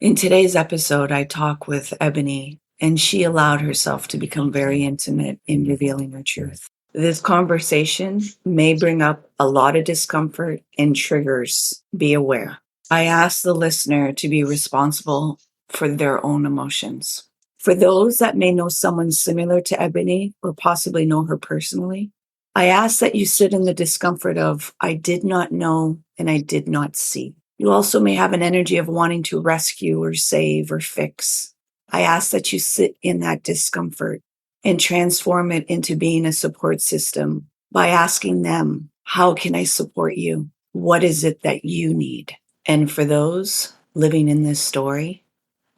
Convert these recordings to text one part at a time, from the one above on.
In today's episode, I talk with Ebonie, and she allowed herself to become very intimate in revealing her truth. This conversation may bring up a lot of discomfort and triggers. Be aware. I ask the listener to be responsible for their own emotions. For those that may know someone similar to Ebonie or possibly know her personally, I ask that you sit in the discomfort of, I did not know and I did not see. You also may have an energy of wanting to rescue or save or fix. I ask that you sit in that discomfort and transform it into being a support system by asking them, how can I support you? What is it that you need? And for those living in this story,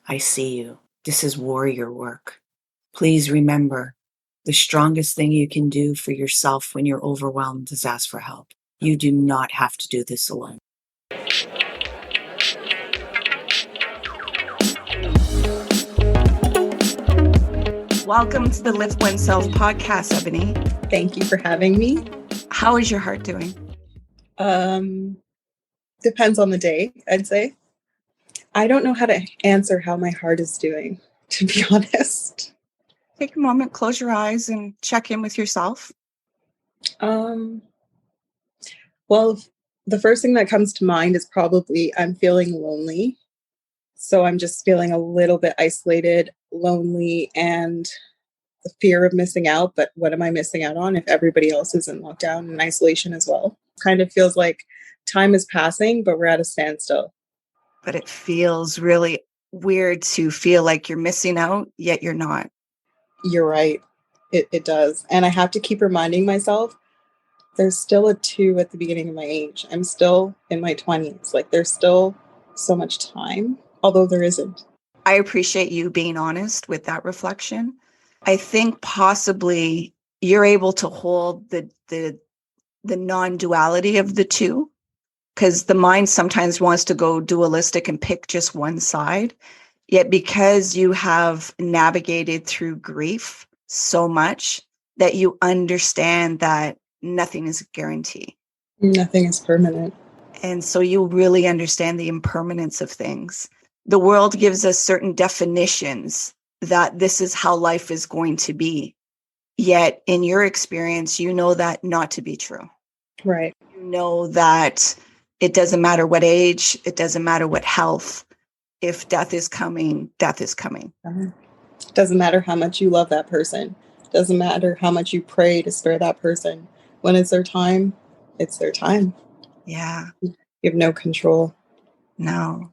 I see you. This is warrior work. Please remember, the strongest thing you can do for yourself when you're overwhelmed is ask for help. You do not have to do this alone. Welcome to the Lift Oneself podcast, Ebonie. Thank you for having me. How is your heart doing? Depends on the day, I'd say. I don't know how to answer how my heart is doing, to be honest. Take a moment, close your eyes, and check in with yourself. Well, the first thing that comes to mind is probably I'm feeling lonely. So I'm just feeling a little bit isolated, lonely, and the fear of missing out. But what am I missing out on if everybody else is in lockdown and isolation as well? Kind of feels like time is passing, but we're at a standstill. But it feels really weird to feel like you're missing out, yet you're not. You're right. It does. And I have to keep reminding myself there's still a 2 at the beginning of my age. I'm still in my 20s. Like there's still so much time, although there isn't. I appreciate you being honest with that reflection. I think possibly you're able to hold the non-duality of the two, because the mind sometimes wants to go dualistic and pick just one side. Yet because you have navigated through grief so much that you understand that nothing is a guarantee. Nothing is permanent. And so you really understand the impermanence of things. The world gives us certain definitions that this is how life is going to be. Yet in your experience, you know that not to be true. Right. You know that it doesn't matter what age, it doesn't matter what health. If death is coming, death is coming. Doesn't matter how much you love that person. Doesn't matter how much you pray to spare that person. When it's their time, it's their time. Yeah. You have no control. No.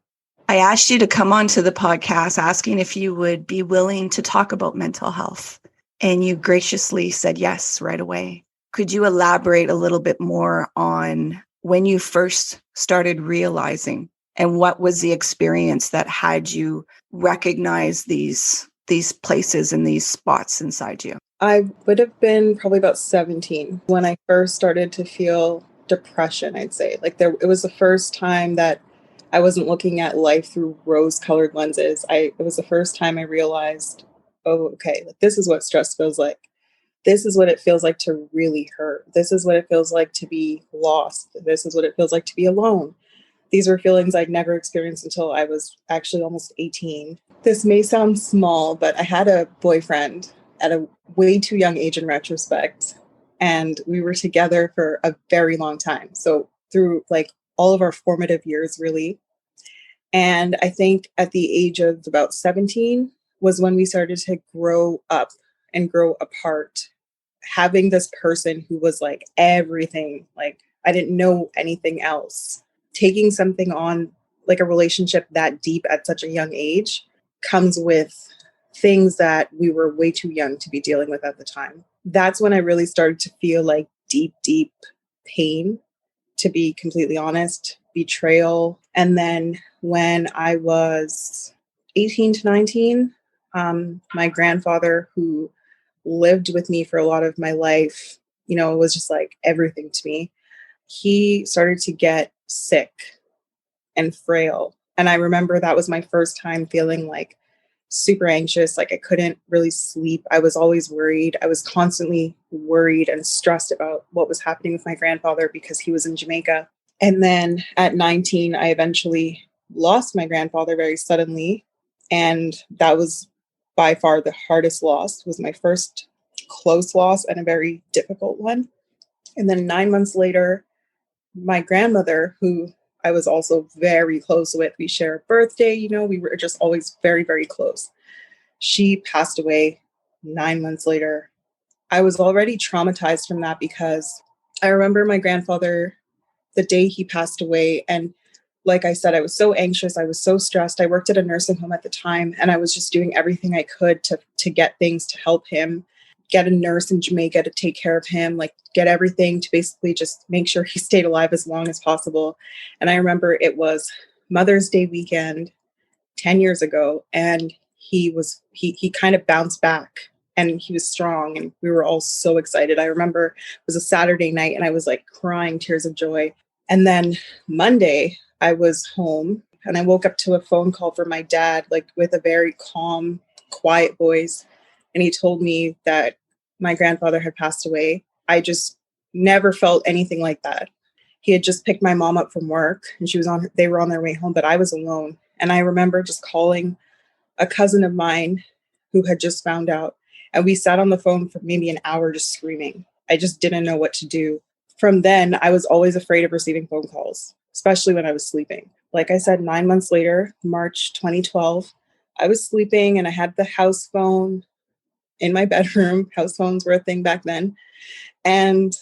I asked you to come onto the podcast asking if you would be willing to talk about mental health. And you graciously said yes right away. Could you elaborate a little bit more on when you first started realizing, and what was the experience that had you recognize these places and these spots inside you? I would have been probably about 17 when I first started to feel depression, I'd say. It was the first time that I wasn't looking at life through rose-colored lenses. It was the first time I realized, oh, okay, this is what stress feels like. This is what it feels like to really hurt. This is what it feels like to be lost. This is what it feels like to be alone. These were feelings I'd never experienced until I was actually almost 18. This may sound small, but I had a boyfriend at a way too young age in retrospect. And we were together for a very long time. So through all of our formative years, really. And I think at the age of about 17 was when we started to grow up and grow apart. Having this person who was like everything, like I didn't know anything else. Taking something on like a relationship that deep at such a young age comes with things that we were way too young to be dealing with at the time. That's when I really started to feel like deep, deep pain, to be completely honest, betrayal. And then when I was 18 to 19, my grandfather, who lived with me for a lot of my life, was just like everything to me. He started to get sick and frail. And I remember that was my first time feeling like super anxious. Like I couldn't really sleep. I was always worried. I was constantly worried and stressed about what was happening with my grandfather because he was in Jamaica. And then at 19, I eventually lost my grandfather very suddenly. And that was by far the hardest loss. It was my first close loss and a very difficult one. And then 9 months later, my grandmother, who I was also very close with, we share a birthday, we were just always very, very close. She passed away 9 months later. I was already traumatized from that because I remember my grandfather the day he passed away. And like I said, I was so anxious. I was so stressed. I worked at a nursing home at the time, and I was just doing everything I could to get things to help him, get a nurse in Jamaica to take care of him, like get everything to basically just make sure he stayed alive as long as possible. And I remember it was Mother's Day weekend 10 years ago, and he kind of bounced back, and he was strong, and we were all so excited. I remember it was a Saturday night, and I was like crying tears of joy. And then Monday I was home, and I woke up to a phone call from my dad, like with a very calm, quiet voice, and he told me that my grandfather had passed away. I just never felt anything like that. He had just picked my mom up from work, and they were on their way home, but I was alone. And I remember just calling a cousin of mine who had just found out. And we sat on the phone for maybe an hour just screaming. I just didn't know what to do. From then, I was always afraid of receiving phone calls, especially when I was sleeping. Like I said, 9 months later, March 2012, I was sleeping and I had the house phone in my bedroom. House phones were a thing back then. And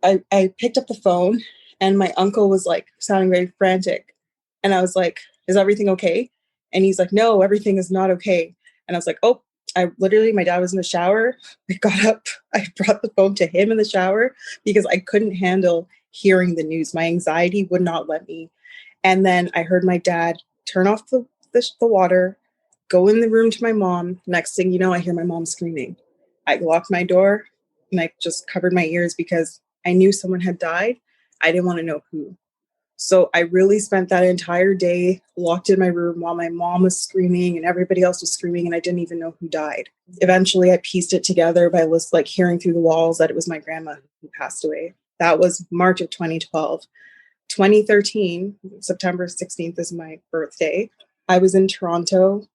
I picked up the phone, and my uncle was like sounding very frantic. And I was like, is everything okay? And he's like, no, everything is not okay. And I was like, oh, my dad was in the shower. I got up, I brought the phone to him in the shower because I couldn't handle hearing the news. My anxiety would not let me. And then I heard my dad turn off the water, go in the room to my mom. Next thing you know, I hear my mom screaming. I locked my door and I just covered my ears because I knew someone had died. I didn't want to know who. So I really spent that entire day locked in my room while my mom was screaming and everybody else was screaming, and I didn't even know who died. Eventually, I pieced it together by hearing through the walls that it was my grandma who passed away. That was March of 2012. 2013, September 16th is my birthday. I was in Toronto.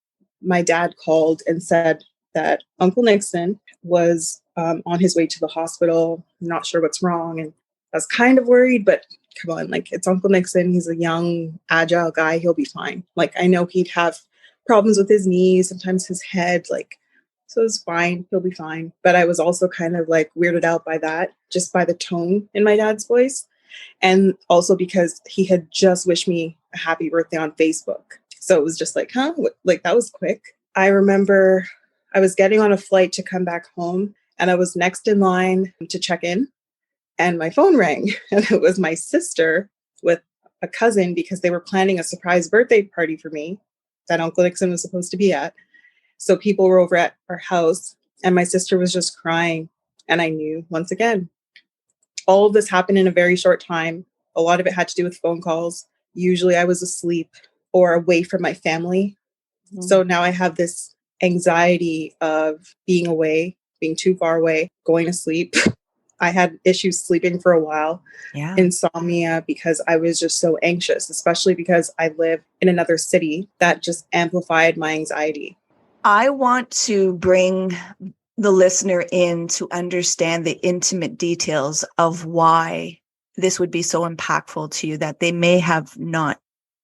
My dad called and said that Uncle Nixon was on his way to the hospital. I'm not sure what's wrong. And I was kind of worried, but come on, like, it's Uncle Nixon. He's a young, agile guy. He'll be fine. Like, I know he'd have problems with his knees, sometimes his head, like, so it's fine. He'll be fine. But I was also kind of like weirded out by that, just by the tone in my dad's voice. And also because he had just wished me a happy birthday on Facebook. So it was just like, huh? Like, that was quick. I remember I was getting on a flight to come back home, and I was next in line to check in, and my phone rang, and it was my sister with a cousin because they were planning a surprise birthday party for me that Uncle Nixon was supposed to be at. So people were over at our house, and my sister was just crying. And I knew, once again, all of this happened in a very short time. A lot of it had to do with phone calls. Usually I was asleep or away from my family. Mm-hmm. So now I have this anxiety of being away, being too far away, going to sleep. I had issues sleeping for a while, insomnia, because I was just so anxious, especially because I live in another city. That just amplified my anxiety. I want to bring the listener in to understand the intimate details of why this would be so impactful to you that they may have not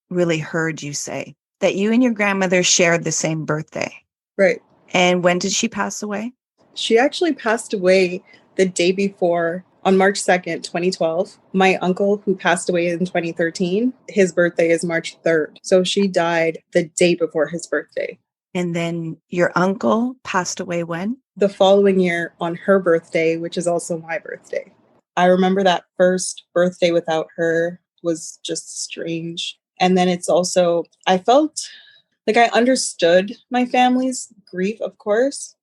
really heard you say. That you and your grandmother shared the same birthday. Right. And when did she pass away? She actually passed away the day before, on March 2nd, 2012. My uncle, who passed away in 2013, his birthday is March 3rd. So she died the day before his birthday. And then your uncle passed away when? The following year on her birthday, which is also my birthday. I remember that first birthday without her was just strange. And then it's also, I felt like I understood my family's grief, of course,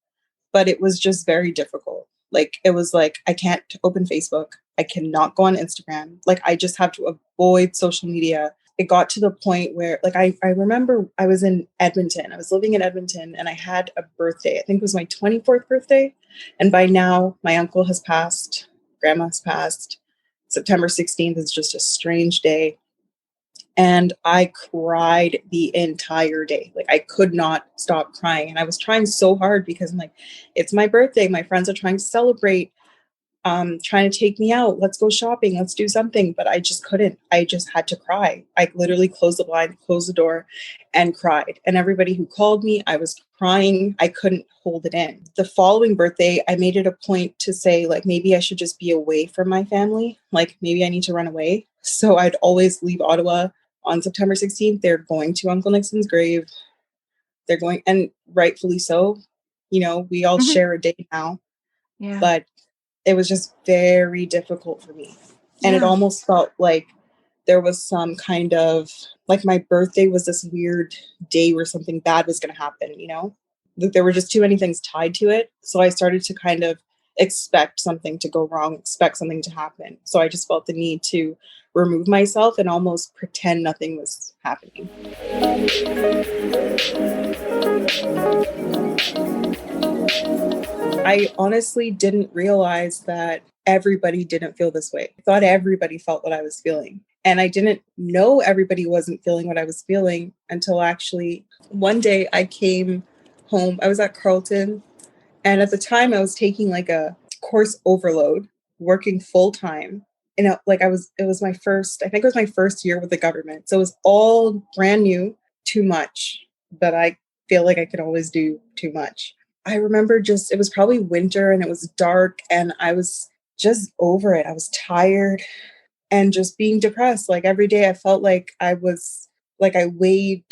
but it was just very difficult. Like, it was like, I can't open Facebook. I cannot go on Instagram. Like, I just have to avoid social media. It got to the point where, like, I remember I was in Edmonton. I was living in Edmonton, and I had a birthday. I think it was my 24th birthday. And by now, my uncle has passed. Grandma's passed. September 16th is just a strange day. And I cried the entire day. Like I could not stop crying. And I was trying so hard because I'm like, it's my birthday. My friends are trying to celebrate, trying to take me out. Let's go shopping. Let's do something. But I just couldn't. I just had to cry. I literally closed the blind, closed the door, and cried. And everybody who called me, I was crying. I couldn't hold it in. The following birthday, I made it a point to say, like, maybe I should just be away from my family. Like, maybe I need to run away. So I'd always leave Ottawa on September 16th. They're going to Uncle Nixon's grave. They're going, and rightfully so. You know, we all Mhm. share a day now, Yeah. but it was just very difficult for me. And it Yeah. almost felt like there was some kind of, like, my birthday was this weird day where something bad was going to happen, you know? Like there were just too many things tied to it. So I started to kind of expect something to go wrong, expect something to happen. So I just felt the need to remove myself and almost pretend nothing was happening. I honestly didn't realize that everybody didn't feel this way. I thought everybody felt what I was feeling. And I didn't know everybody wasn't feeling what I was feeling until actually one day I came home. I was at Carleton, and at the time I was taking like a course overload, working full time. And like it was my first, I think it was my first year with the government. So it was all brand new, too much, but I feel like I could always do too much. I remember just, it was probably winter and it was dark and I was just over it. I was tired and just being depressed. Like every day I felt like I was, like I weighed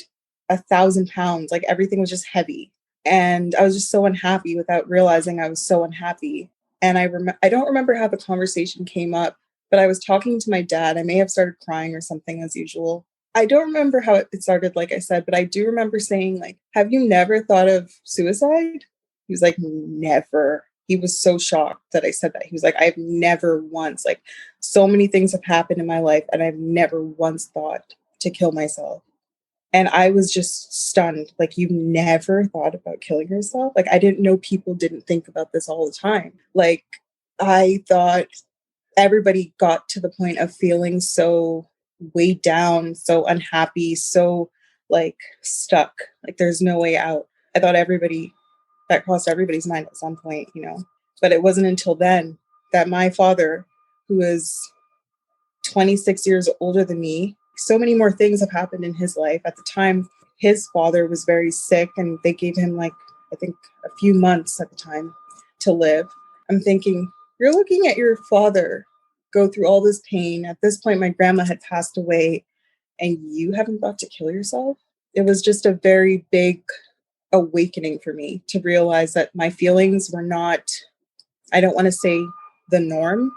1,000 pounds, like everything was just heavy. And I was just so unhappy without realizing I was so unhappy. And I don't remember how the conversation came up, but I was talking to my dad. I may have started crying or something as usual. I don't remember how it started, like I said, but I do remember saying, like, have you never thought of suicide? He was like, never. He was so shocked that I said that. He was like, I've never once, like, so many things have happened in my life, and I've never once thought to kill myself. And I was just stunned. Like, you never thought about killing yourself? Like, I didn't know people didn't think about this all the time. Like, I thought everybody got to the point of feeling so weighed down, so unhappy, so like stuck. Like, there's no way out. I thought everybody, that crossed everybody's mind at some point, you know? But it wasn't until then that my father, who is 26 years older than me. So many more things have happened in his life. At the time, his father was very sick and they gave him, like, I think a few months at the time to live. I'm thinking, you're looking at your father go through all this pain. At this point, my grandma had passed away and you haven't thought to kill yourself. It was just a very big awakening for me to realize that my feelings were not, I don't want to say the norm,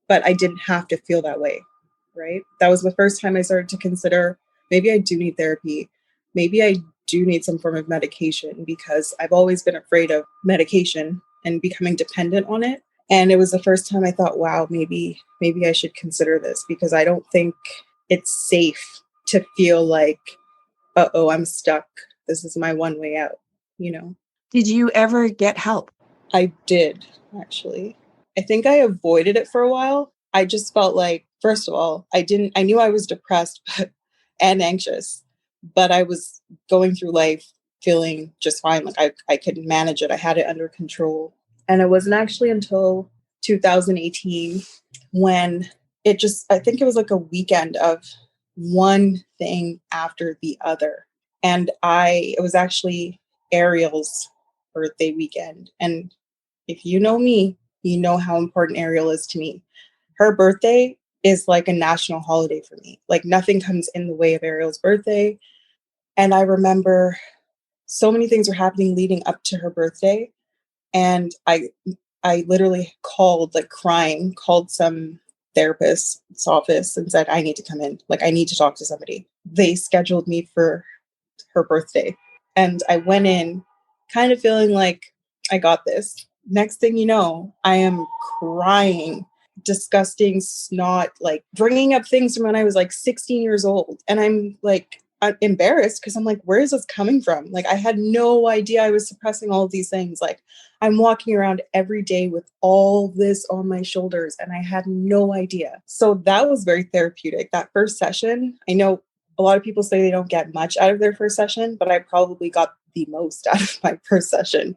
but I didn't have to feel that way, right? That was the first time I started to consider, maybe I do need therapy. Maybe I do need some form of medication because I've always been afraid of medication and becoming dependent on it. And it was the first time I thought, wow, maybe I should consider this because I don't think it's safe to feel like, uh-oh, I'm stuck. This is my one way out, you know? Did you ever get help? I did, actually. I think I avoided it for a while. I just felt like, first of all, I knew I was depressed but, and anxious, but I was going through life feeling just fine. Like I could manage it. I had it under control. And it wasn't actually until 2018 when it just, I think it was like a weekend of one thing after the other. And it was actually Ariel's birthday weekend. And if you know me, you know how important Ariel is to me. Her birthday is like a national holiday for me. Like nothing comes in the way of Ariel's birthday. And I remember so many things were happening leading up to her birthday. And I literally called, like crying, called some therapist's office and said, I need to come in. Like I need to talk to somebody. They scheduled me for her birthday. And I went in kind of feeling like I got this. Next thing you know, I am crying, disgusting snot, like bringing up things from when I was like 16 years old. And I'm embarrassed because I'm like, where is this coming from? Like, I had no idea I was suppressing all of these things. Like, I'm walking around every day with all this on my shoulders and I had no idea. So that was very therapeutic. That first session, I know A lot of people say they don't get much out of their first session, but I probably got the most out of my first session.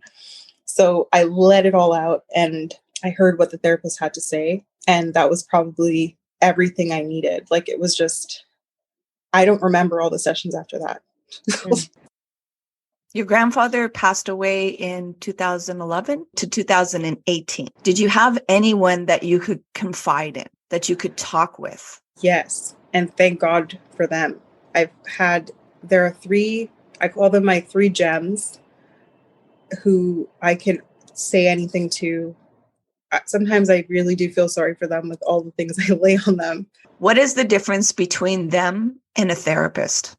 So I let it all out and I heard what the therapist had to say. And that was probably everything I needed. Like it was just, I don't remember all the sessions after that. Mm. Your grandfather passed away in 2011 to 2018. Did you have anyone that you could confide in, that you could talk with? Yes. And thank God for them. There are three, I call them my three gems who I can say anything to. Sometimes I really do feel sorry for them with all the things I lay on them. What is the difference between them and a therapist?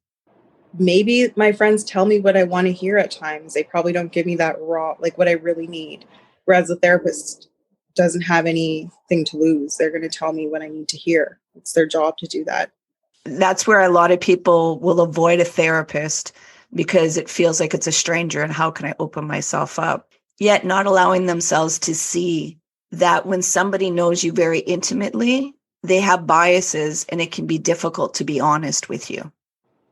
Maybe my friends tell me what I want to hear at times. They probably don't give me that raw, like what I really need. Whereas the therapist doesn't have anything to lose. They're going to tell me what I need to hear. It's their job to do that. That's where a lot of people will avoid a therapist because it feels like it's a stranger and how can I open myself up? Yet not allowing themselves to see that when somebody knows you very intimately, they have biases and it can be difficult to be honest with you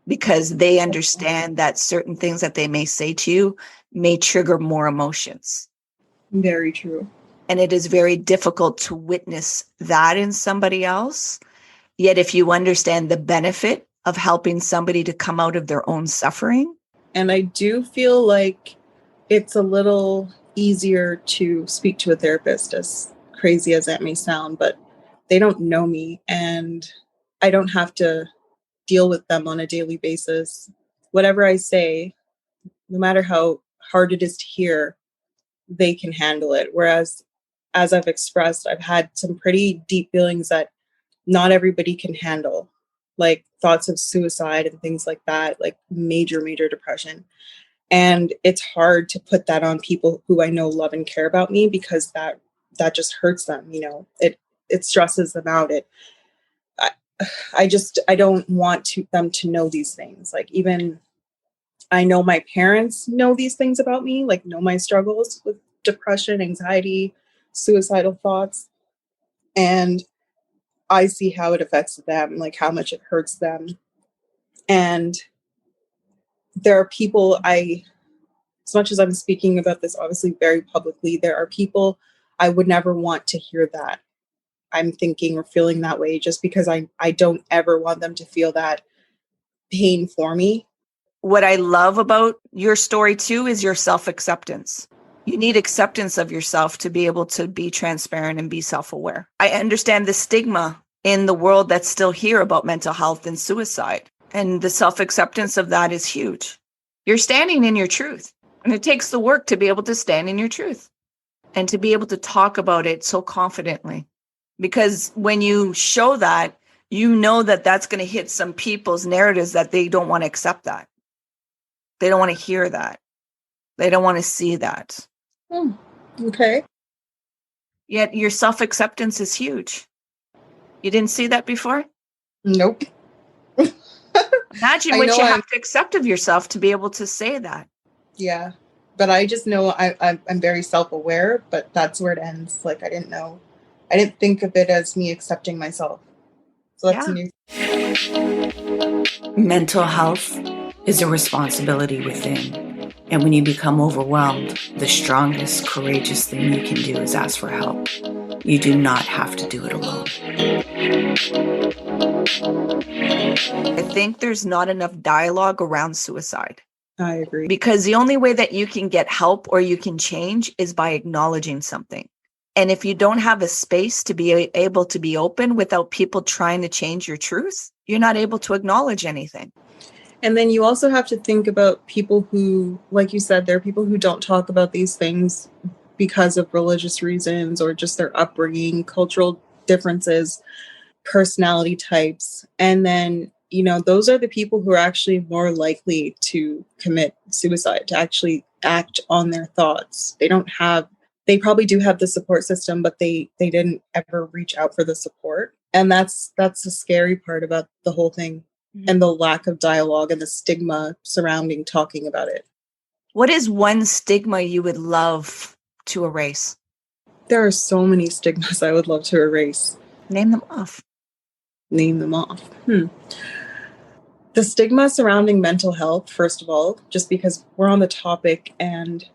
because they understand that certain things that they may say to you may trigger more emotions. Very true. And it is very difficult to witness that in somebody else. Yet if you understand the benefit of helping somebody to come out of their own suffering. And I do feel like it's a little easier to speak to a therapist, as crazy as that may sound, but they don't know me and I don't have to deal with them on a daily basis. Whatever I say, no matter how hard it is to hear, they can handle it. Whereas, as I've expressed, I've had some pretty deep feelings that not everybody can handle, like thoughts of suicide and things like that, like major, major depression. And it's hard to put that on people who I know love and care about me because that just hurts them, it stresses them out. I, I don't want them to know these things. Like even I know my parents know these things about me, like know my struggles with depression, anxiety, suicidal thoughts. And I see how it affects them, like how much it hurts them. And there are people as much as I'm speaking about this obviously very publicly, there are people I would never want to hear that I'm thinking or feeling that way just because I don't ever want them to feel that pain for me. What I love about your story too is your self-acceptance. You need acceptance of yourself to be able to be transparent and be self-aware. I understand the stigma in the world that's still here about mental health and suicide. And the self-acceptance of that is huge. You're standing in your truth. And it takes the work to be able to stand in your truth and to be able to talk about it so confidently. Because when you show that, you know that that's going to hit some people's narratives that they don't want to accept that. They don't want to hear that. They don't want to see that. Okay. Yet your self-acceptance is huge. You didn't see that before? Nope. Imagine what you have to accept of yourself to be able to say that. Yeah. But I just know I'm very self-aware, but that's where it ends. Like I didn't think of it as me accepting myself. So that's new. Mental health is a responsibility within. And when you become overwhelmed, the strongest, courageous thing you can do is ask for help. You do not have to do it alone. I think there's not enough dialogue around suicide. I agree. Because the only way that you can get help or you can change is by acknowledging something. And if you don't have a space to be able to be open without people trying to change your truth, you're not able to acknowledge anything. And then you also have to think about people who, like you said, there are people who don't talk about these things because of religious reasons or just their upbringing, cultural differences, personality types. And then, those are the people who are actually more likely to commit suicide, to actually act on their thoughts. They probably do have the support system, but they didn't ever reach out for the support. And that's the scary part about the whole thing. Mm-hmm. And the lack of dialogue and the stigma surrounding talking about it. What is one stigma you would love to erase? There are so many stigmas I would love to erase. Name them off. The stigma surrounding mental health, first of all, just because we're on the topic, and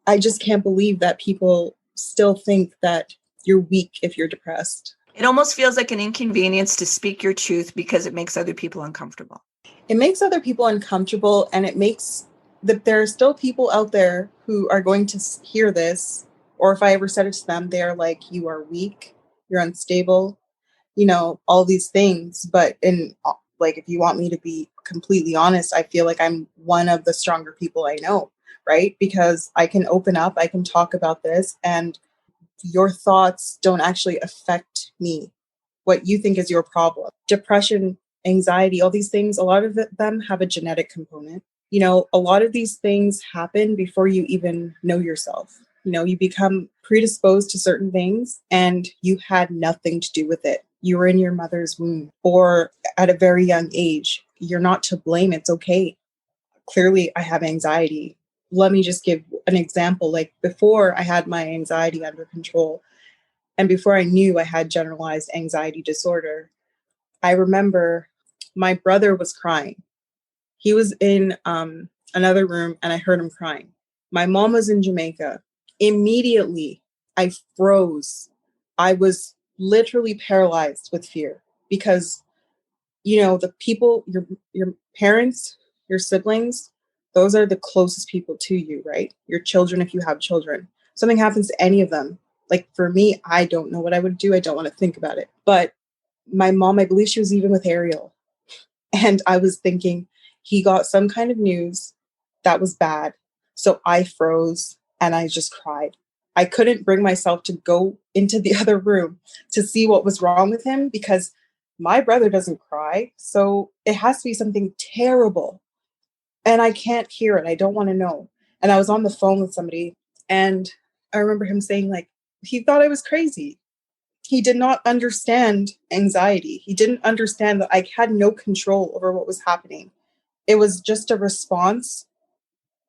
I just can't believe that people still think that you're weak if you're depressed. It almost feels like an inconvenience to speak your truth because it makes other people uncomfortable. It makes other people uncomfortable, and it makes that there are still people out there who are going to hear this, or if I ever said it to them, they're like, you are weak, you're unstable, all these things. But like, if you want me to be completely honest, I feel like I'm one of the stronger people I know, right? Because I can open up, I can talk about this, and your thoughts don't actually affect me. What you think is your problem. Depression, anxiety, all these things, a lot of them have a genetic component. A lot of these things happen before you even know yourself. You become predisposed to certain things and you had nothing to do with it. You were in your mother's womb or at a very young age. You're not to blame. It's okay. Clearly, I have anxiety. Let me just give an example. Like, before I had my anxiety under control, and before I knew I had generalized anxiety disorder, I remember my brother was crying. He was in another room and I heard him crying. My mom was in Jamaica. Immediately, I froze. I was literally paralyzed with fear because, the people, your parents, your siblings, those are the closest people to you, right? Your children, if you have children. Something happens to any of them. Like, for me, I don't know what I would do. I don't want to think about it. But my mom, I believe she was even with Ariel. And I was thinking, he got some kind of news that was bad. So I froze and I just cried. I couldn't bring myself to go into the other room to see what was wrong with him because my brother doesn't cry. So it has to be something terrible. And I can't hear it. I don't want to know. And I was on the phone with somebody and I remember him saying, like, he thought I was crazy. He did not understand anxiety. He didn't understand that I had no control over what was happening. It was just a response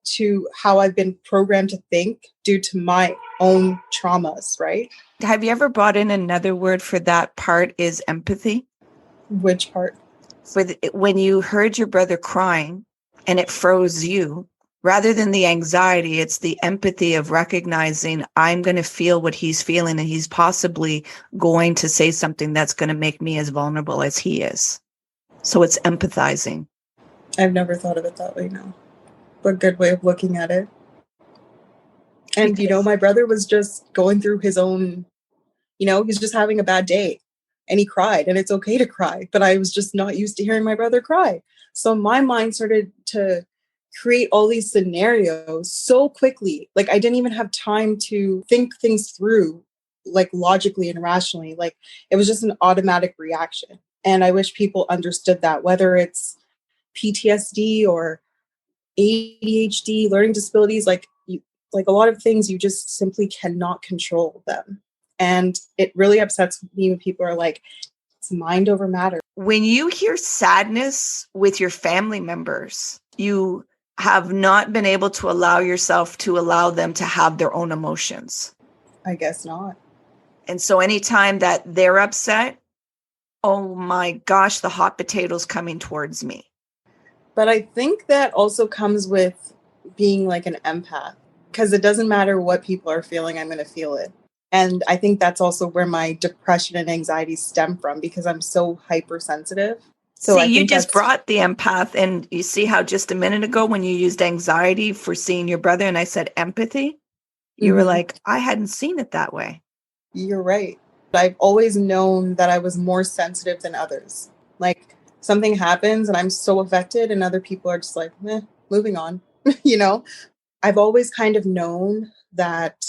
to how I've been programmed to think due to my own traumas, right? Have you ever brought in another word for that part is empathy? Which part? When you heard your brother crying and it froze you, rather than the anxiety, it's the empathy of recognizing I'm going to feel what he's feeling and he's possibly going to say something that's going to make me as vulnerable as he is. So it's empathizing. I've never thought of it that way, no. But good way of looking at it. And, my brother was just going through his own, he's just having a bad day and he cried, and it's okay to cry. But I was just not used to hearing my brother cry. So my mind started to create all these scenarios so quickly. Like, I didn't even have time to think things through, like, logically and rationally. Like, it was just an automatic reaction. And I wish people understood that, whether it's PTSD or ADHD, learning disabilities, like a lot of things, you just simply cannot control them. And it really upsets me when people are like, it's mind over matter. When you hear sadness with your family members, you have not been able to allow yourself to allow them to have their own emotions. I guess not. And so anytime that they're upset, oh my gosh, the hot potatoes coming towards me. But I think that also comes with being like an empath, because it doesn't matter what people are feeling, I'm going to feel it. And I think that's also where my depression and anxiety stem from, because I'm so hypersensitive. So See, I you think just that's brought the empath, and you see how just a minute ago when you used anxiety for seeing your brother and I said empathy, you were like, I hadn't seen it that way. You're right. I've always known that I was more sensitive than others. Like, something happens and I'm so affected, and other people are just like, moving on. I've always kind of known that,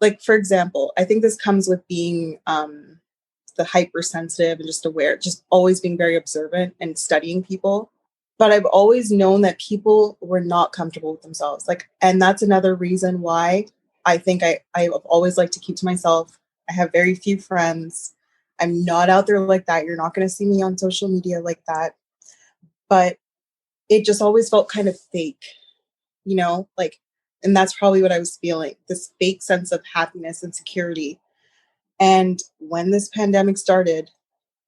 like, for example, I think this comes with being the hypersensitive and just aware, just always being very observant and studying people. But I've always known that people were not comfortable with themselves. Like, and that's another reason why I think I've always liked to keep to myself. I have very few friends. I'm not out there like that. You're not going to see me on social media like that. But it just always felt kind of fake, like, and that's probably what I was feeling, this fake sense of happiness and security. And when this pandemic started,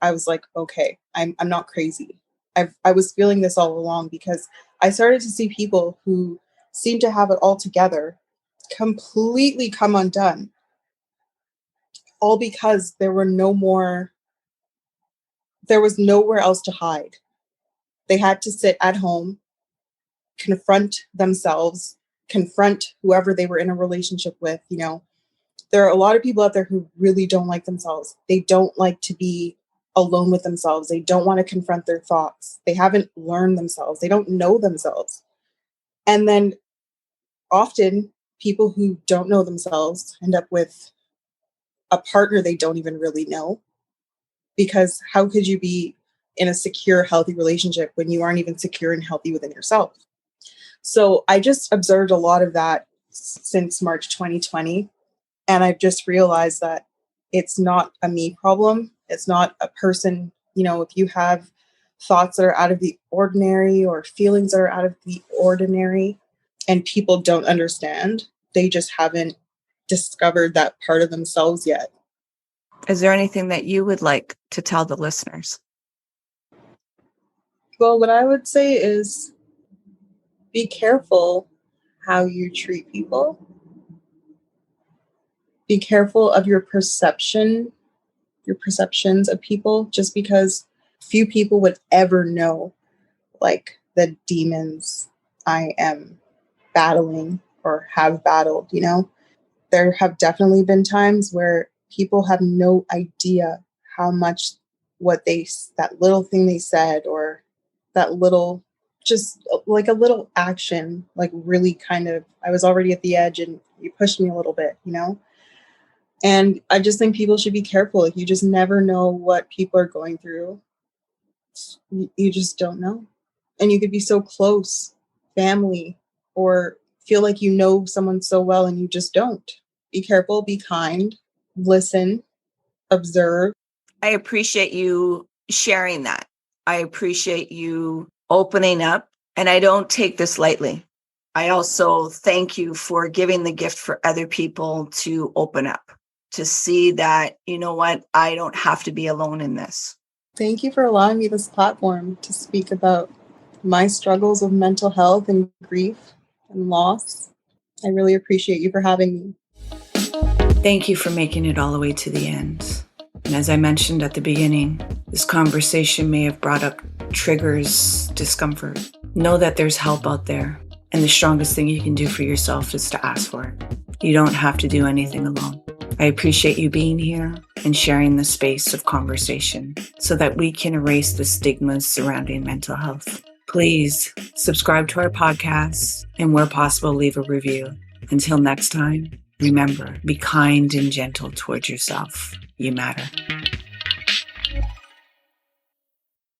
I was like, okay, I'm not crazy. I was feeling this all along because I started to see people who seemed to have it all together completely come undone, all because there was nowhere else to hide. They had to sit at home, confront themselves, confront whoever they were in a relationship with. There are a lot of people out there who really don't like themselves. They don't like to be alone with themselves. They don't want to confront their thoughts. They haven't learned themselves. They don't know themselves. And then often people who don't know themselves end up with a partner they don't even really know, because how could you be in a secure, healthy relationship when you aren't even secure and healthy within yourself? So I just observed a lot of that since March 2020. And I've just realized that it's not a me problem. It's not a person. If you have thoughts that are out of the ordinary or feelings that are out of the ordinary and people don't understand, they just haven't discovered that part of themselves yet. Is there anything that you would like to tell the listeners? Well, what I would say is be careful how you treat people. Be careful of your perceptions of people, just because few people would ever know like the demons I am battling or have battled. There have definitely been times where people have no idea how much that little thing they said, or that little, just like a little action, like really kind of, I was already at the edge and you pushed me a little bit. And I just think people should be careful. You just never know what people are going through. You just don't know. And you could be so close, family, or feel like you know someone so well and you just don't. Be careful, be kind, listen, observe. I appreciate you sharing that. I appreciate you opening up, and I don't take this lightly. I also thank you for giving the gift for other people to open up, to see that, you know what, I don't have to be alone in this. Thank you for allowing me this platform to speak about my struggles with mental health and grief and loss. I really appreciate you for having me. Thank you for making it all the way to the end. And as I mentioned at the beginning, this conversation may have brought up triggers, discomfort. Know that there's help out there. And the strongest thing you can do for yourself is to ask for it. You don't have to do anything alone. I appreciate you being here and sharing the space of conversation so that we can erase the stigmas surrounding mental health. Please subscribe to our podcast, and where possible, leave a review. Until next time, remember, be kind and gentle towards yourself. You matter.